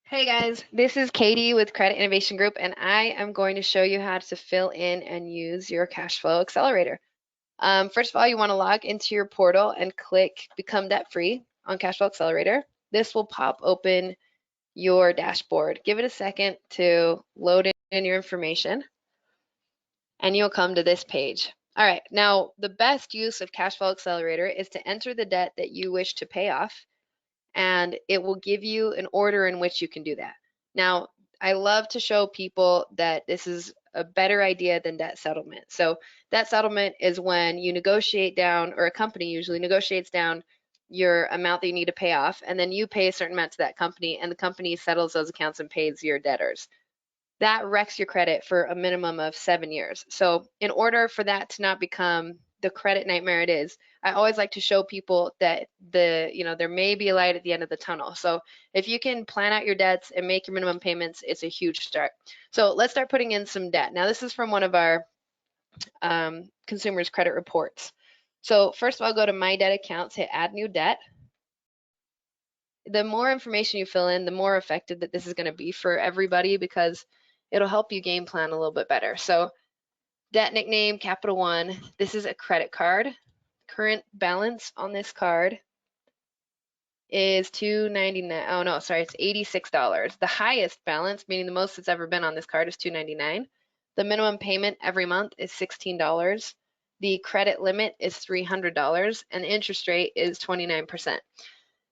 Hey guys, this is Katie with Credit Innovation Group, and I am going to show you how to fill in and use your Cashflow Accelerator. First of all, you want to log into your portal and click Become Debt Free on Cashflow Accelerator. This will pop open your dashboard. Give it a second to load in your information, and you'll come to this page. All right, now the best use of Cashflow Accelerator is to enter the debt that you wish to pay off, and it will give you an order in which you can do that. Now, I love to show people that this is a better idea than debt settlement. So debt settlement is when you negotiate down, or a company usually negotiates down your amount that you need to pay off, and then you pay a certain amount to that company, and the company settles those accounts and pays your debtors. That wrecks your credit for a minimum of 7 years. So in order for that to not become the credit nightmare it is, I always like to show people that there may be a light at the end of the tunnel. So if you can plan out your debts and make your minimum payments, it's a huge start. So let's start putting in some debt. Now this is from one of our consumers credit reports. So first of all, go to My Debt Accounts, hit Add New Debt. The more information you fill in, the more effective that this is going to be for everybody, because it'll help you game plan a little bit better. So debt nickname, Capital One. This is a credit card. Current balance on this card is $299. Oh no, sorry, it's $86. The highest balance, meaning the most it's ever been on this card, is $299. The minimum payment every month is $16. The credit limit is $300, and the interest rate is 29%.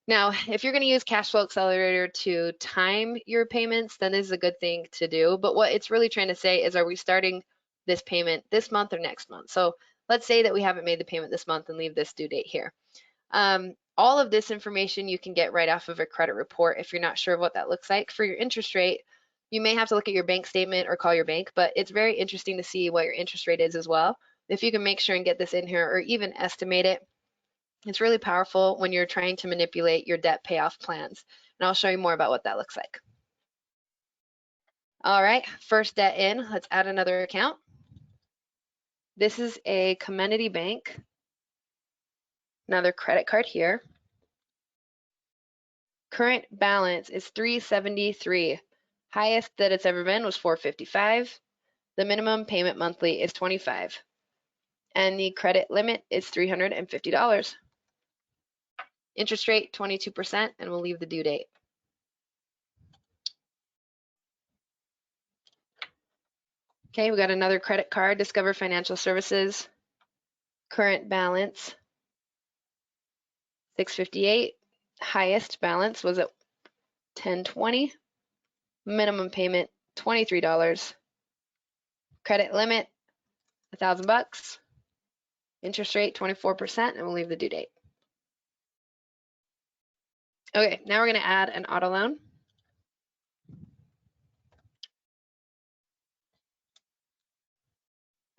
Now, if you're going to use Cashflow Accelerator to time your payments, then this is a good thing to do. But what it's really trying to say is, are we starting this payment this month or next month? So let's say that we haven't made the payment this month and leave this due date here. All of this information you can get right off of a credit report if you're not sure what that looks like. For your interest rate, you may have to look at your bank statement or call your bank, but it's very interesting to see what your interest rate is as well. If you can make sure and get this in here or even estimate it, it's really powerful when you're trying to manipulate your debt payoff plans. And I'll show you more about what that looks like. All right, first debt in, let's add another account. This is a Comenity Bank, another credit card here. Current balance is $373. Highest that it's ever been was $455. The minimum payment monthly is $25. And the credit limit is $350. Interest rate 22%, and we'll leave the due date. Okay, we got another credit card, Discover Financial Services. Current balance, $658. Highest balance was at $1020. Minimum payment, $23. Credit limit, $1,000. Interest rate, 24%, and we'll leave the due date. Okay, now we're going to add an auto loan.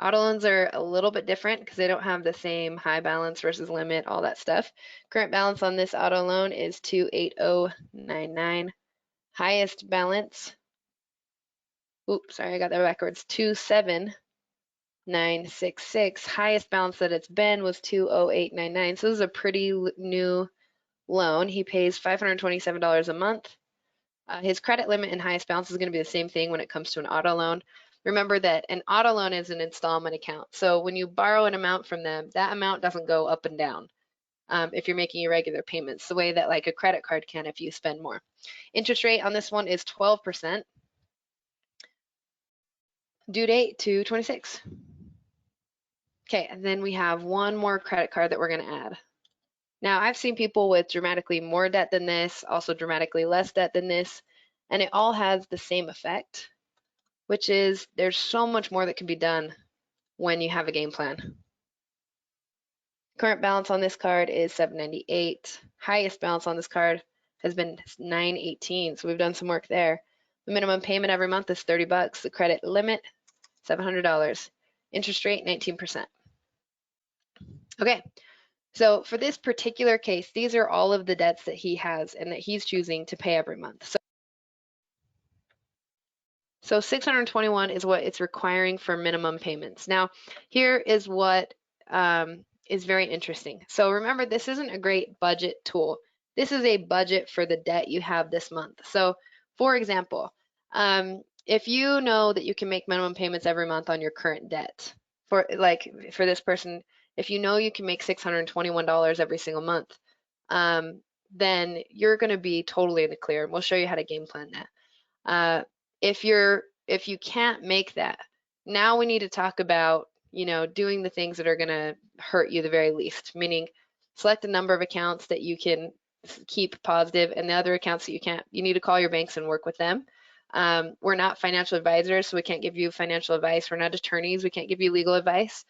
Auto loans are a little bit different because they don't have the same high balance versus limit, all that stuff. Current balance on this auto loan is $280.99. Highest balance, oops, sorry, I got that backwards, $279.66. Highest balance that it's been was $208.99. So this is a pretty new loan. He pays $527 a month. His credit limit and highest balance is going to be the same thing when it comes to an auto loan. Remember that an auto loan is an installment account. So when you borrow an amount from them, that amount doesn't go up and down if you're making your regular payments, the way that like a credit card can if you spend more. Interest rate on this one is 12%. Due date 2/26. Okay, and then we have one more credit card that we're going to add. Now, I've seen people with dramatically more debt than this, also dramatically less debt than this, and it all has the same effect, which is there's so much more that can be done when you have a game plan. Current balance on this card is $798. Highest balance on this card has been $918, so we've done some work there. The minimum payment every month is $30. The credit limit, $700. Interest rate, 19%. Okay, so for this particular case, these are all of the debts that he has and that he's choosing to pay every month. So 621 is what it's requiring for minimum payments. Now, here is what is very interesting. So remember, this isn't a great budget tool. This is a budget for the debt you have this month. So For example, if you know that you can make minimum payments every month on your current debt, for this person, if you know you can make $621 every single month, then you're going to be totally in the clear. We'll show you how to game plan that. If you can't make that, now we need to talk about, doing the things that are going to hurt you the very least, meaning select a number of accounts that you can keep positive, and the other accounts that you can't, you need to call your banks and work with them. We're not financial advisors, so we can't give you financial advice. We're not attorneys, we can't give you legal advice.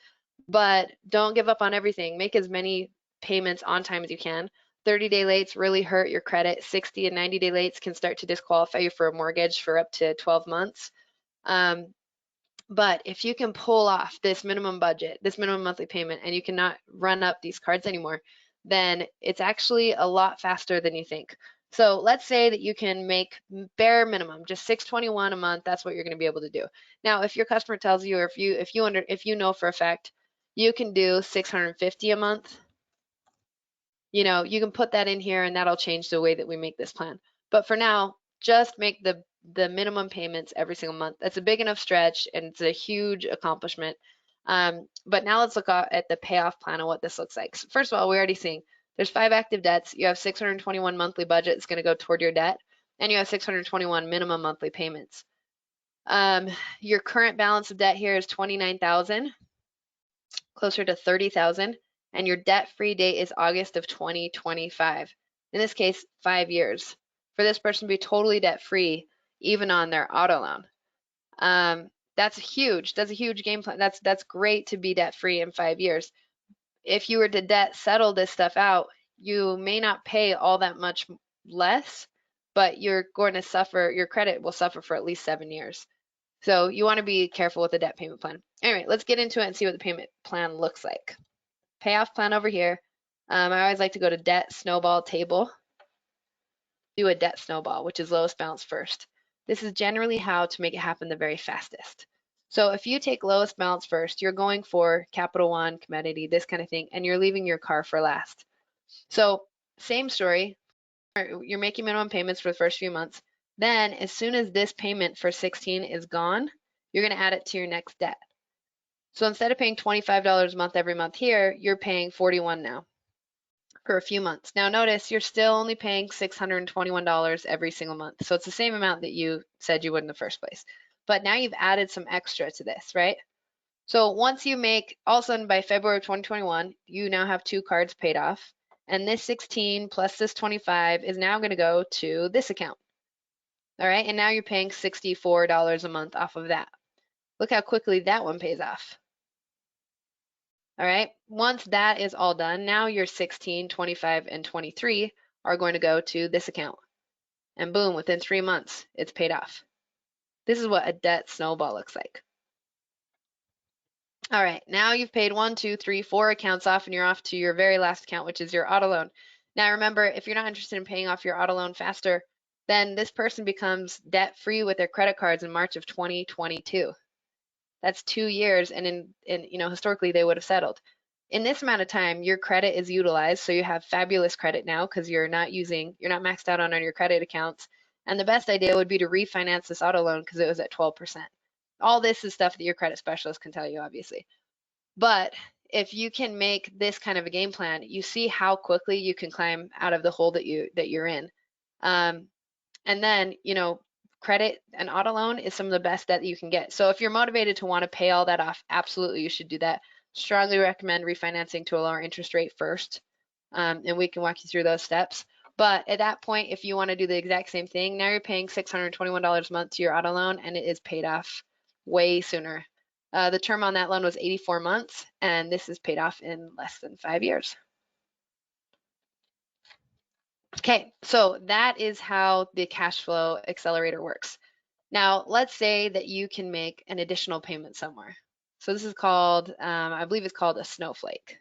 But don't give up on everything. Make as many payments on time as you can. 30-day lates really hurt your credit. 60 and 90-day lates can start to disqualify you for a mortgage for up to 12 months. But if you can pull off this minimum budget, this minimum monthly payment, and you cannot run up these cards anymore, then it's actually a lot faster than you think. So let's say that you can make bare minimum, just $621 a month. That's what you're going to be able to do. Now, if your customer tells you, or if you know for a fact you can do $650 a month, you can put that in here, and that'll change the way that we make this plan. But for now, just make the minimum payments every single month. That's a big enough stretch, and it's a huge accomplishment. But now let's look at the payoff plan and what this looks like. So first of all, we're already seeing there's 5 active debts. You have 621 monthly budget is going to go toward your debt, and you have 621 minimum monthly payments. Your current balance of debt here is 29,000, closer to 30,000, and your debt-free date is August of 2025. In this case, 5 years. For this person to be totally debt-free, even on their auto loan. That's huge. That's a huge game plan. That's great to be debt-free in 5 years. If you were to debt settle this stuff out, you may not pay all that much less, but you're going to suffer, your credit will suffer for at least 7 years. So you want to be careful with the debt payment plan. Anyway, let's get into it and see what the payment plan looks like. Payoff plan over here. I always like to go to debt snowball table, do a debt snowball, which is lowest balance first. This is generally how to make it happen the very fastest. So if you take lowest balance first, you're going for Capital One, Commodity, this kind of thing, and you're leaving your car for last. So same story, you're making minimum payments for the first few months. Then as soon as this payment for 16 is gone, you're going to add it to your next debt. So instead of paying $25 a month every month here, you're paying $41 now for a few months. Now notice you're still only paying $621 every single month. So it's the same amount that you said you would in the first place. But now you've added some extra to this, right? So once you make, all of a sudden by February of 2021, you now have 2 cards paid off. And this 16 plus this 25 is now going to go to this account. All right, and now you're paying $64 a month off of that. Look how quickly that one pays off. All right, once that is all done, now your 16, 25, and 23 are going to go to this account. And boom, within 3 months, it's paid off. This is what a debt snowball looks like. All right, now you've paid 1, 2, 3, 4 accounts off, and you're off to your very last account, which is your auto loan. Now remember, if you're not interested in paying off your auto loan faster, then this person becomes debt-free with their credit cards in March of 2022. That's 2 years, and historically they would have settled. In this amount of time, your credit is utilized, so you have fabulous credit now because you're not maxed out on your credit accounts. And the best idea would be to refinance this auto loan because it was at 12%. All this is stuff that your credit specialist can tell you, obviously. But if you can make this kind of a game plan, you see how quickly you can climb out of the hole that you're in. And then, credit and auto loan is some of the best debt that you can get. So if you're motivated to want to pay all that off, absolutely you should do that. Strongly recommend refinancing to a lower interest rate first, and we can walk you through those steps. But at that point, if you want to do the exact same thing, now you're paying $621 a month to your auto loan, and it is paid off way sooner. The term on that loan was 84 months, and this is paid off in less than 5 years. Okay, so that is how the Cashflow Accelerator works. Now, let's say that you can make an additional payment somewhere. So this is called, I believe it's called a Snowflake.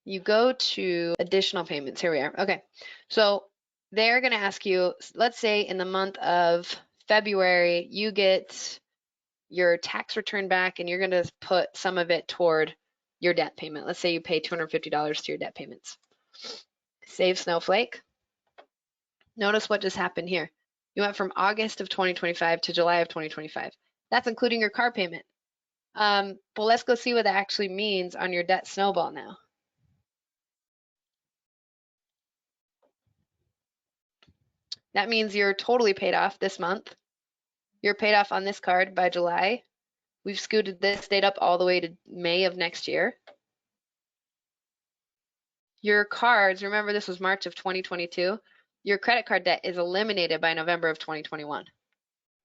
You go to additional payments. Here we are. Okay, so they're going to ask you, let's say in the month of February, you get your tax return back and you're going to put some of it toward your debt payment. Let's say you pay $250 to your debt payments. Save Snowflake. Notice what just happened here. You went from August of 2025 to July of 2025. That's including your car payment. But let's go see what that actually means on your debt snowball now. That means you're totally paid off this month. You're paid off on this card by July. We've scooted this date up all the way to May of next year. Your cards, remember this was March of 2022, your credit card debt is eliminated by November of 2021,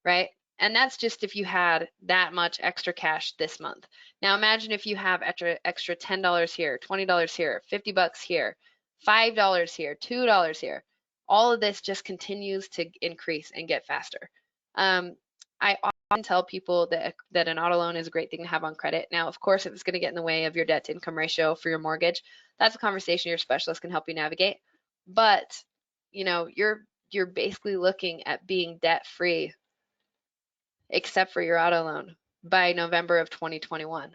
right? And that's just if you had that much extra cash this month. Now imagine if you have extra $10 here, $20 here, $50 here, $5 here, $2 here. All of this just continues to increase and get faster. I often tell people that an auto loan is a great thing to have on credit. Now, of course, if it's going to get in the way of your debt to income ratio for your mortgage, that's a conversation your specialist can help you navigate. But you're basically looking at being debt free, except for your auto loan, by November of 2021.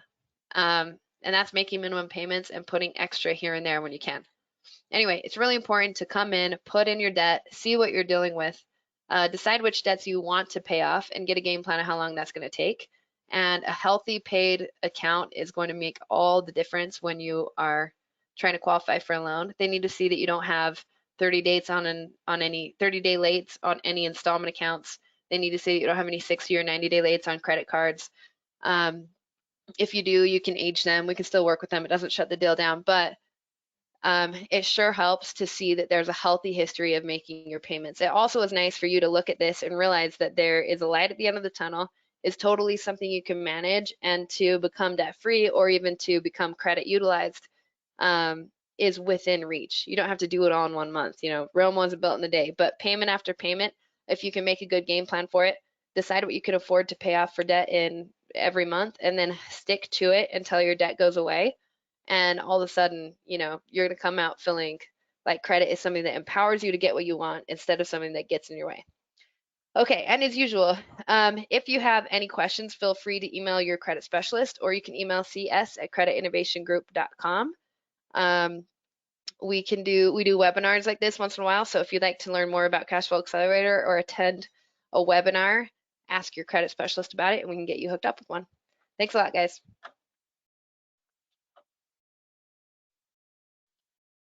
And that's making minimum payments and putting extra here and there when you can. Anyway, it's really important to come in, put in your debt, see what you're dealing with, decide which debts you want to pay off, and get a game plan of how long that's going to take. And a healthy paid account is going to make all the difference when you are trying to qualify for a loan. They need to see that you don't have 30 dates on any 30-day lates on any installment accounts. They need to see that you don't have any 60 or 90-day lates on credit cards. If you do, you can age them. We can still work with them. It doesn't shut the deal down, but it sure helps to see that there's a healthy history of making your payments. It also is nice for you to look at this and realize that there is a light at the end of the tunnel. It's totally something you can manage, and to become debt free or even to become credit utilized is within reach. You don't have to do it all in 1 month. Rome wasn't built in a day, but payment after payment, if you can make a good game plan for it, decide what you can afford to pay off for debt in every month, and then stick to it until your debt goes away. And all of a sudden, you're going to come out feeling like credit is something that empowers you to get what you want instead of something that gets in your way. Okay, and as usual, if you have any questions, feel free to email your credit specialist, or you can email cs@creditinnovationgroup.com. We do webinars like this once in a while, so if you'd like to learn more about Cashflow Accelerator or attend a webinar, ask your credit specialist about it and we can get you hooked up with one. Thanks a lot, guys.